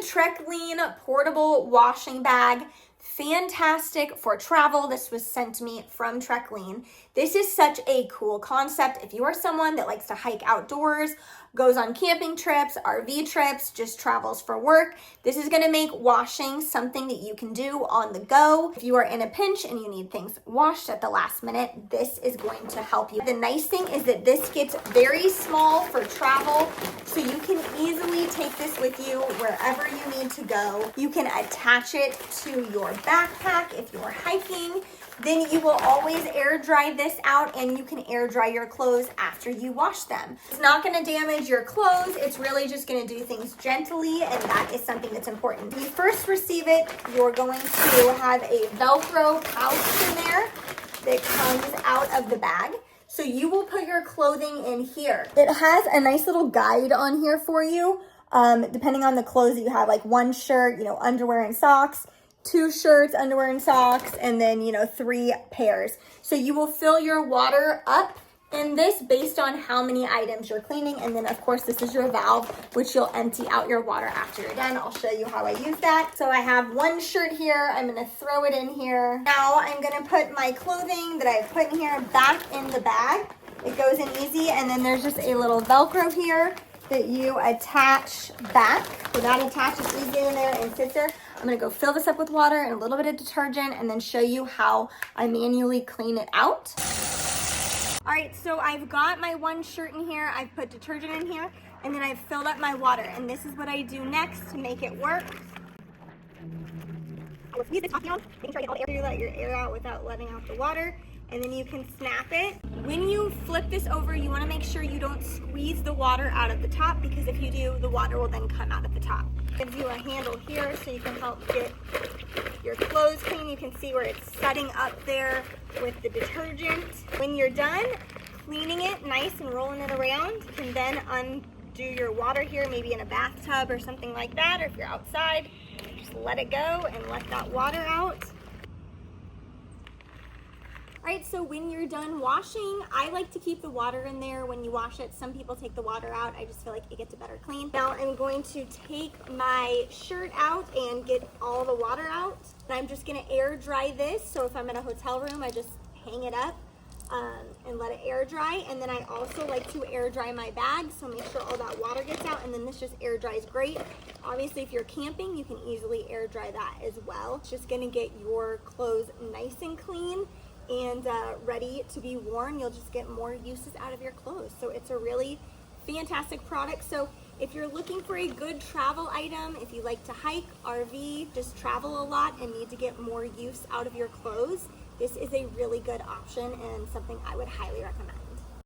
Treklean portable washing bag. Fantastic for travel. This was sent to me from Treklean. This is such a cool concept. If you are someone that likes to hike outdoors, goes on camping trips, RV trips, just travels for work, this is going to make washing something that you can do on the go. If you are in a pinch and you need things washed at the last minute, this is going to help you. The nice thing is that this gets very small for travel, so you can easily take this with you wherever you need to go. You can attach it to your backpack if you're hiking. Then you will always air dry this out, and you can air dry your clothes after you wash them. It's not going to damage your clothes. It's really just going to do things gently, and that is something that's important. When you first receive it, you're going to have a Velcro pouch in there that comes out of the bag. So you will put your clothing in here. It has a nice little guide on here for you, depending on the clothes that you have, like one shirt, underwear and socks, 2 shirts, underwear and socks, and then, 3 pairs. So you will fill your water up in this based on how many items you're cleaning. And then of course, this is your valve, which you'll empty out your water after you're done. I'll show you how I use that. So I have 1 shirt here. I'm gonna throw it in here. Now I'm gonna put my clothing that I've put in here back in the bag. It goes in easy. And then there's just a little Velcro here that you attach back. So that attaches easy in there and sits there. I'm gonna go fill this up with water and a little bit of detergent and then show you how I manually clean it out. All right, so I've got my 1 shirt in here, I've put detergent in here, and then I've filled up my water. And this is what I do next to make it work. I will squeeze this off down, making sure I get all the air. You let your air out without letting out the water. And then you can snap it. When you flip this over, you wanna make sure you don't squeeze the water out at the top, because if you do, the water will then come out at the top. It gives you a handle here so you can help get your clothes clean. You can see where it's setting up there with the detergent. When you're done cleaning it nice and rolling it around, you can then undo your water here, maybe in a bathtub or something like that, or if you're outside, just let it go and let that water out. All right, so when you're done washing, I like to keep the water in there when you wash it. Some people take the water out. I just feel like it gets a better clean. Now I'm going to take my shirt out and get all the water out. And I'm just gonna air dry this. So if I'm in a hotel room, I just hang it up and let it air dry. And then I also like to air dry my bag, so make sure all that water gets out, and then this just air dries great. Obviously, if you're camping, you can easily air dry that as well. It's just gonna get your clothes nice and clean and ready to be worn. You'll just get more uses out of your clothes. So it's a really fantastic product. So if you're looking for a good travel item, if you like to hike, RV, just travel a lot and need to get more use out of your clothes, this is a really good option and something I would highly recommend.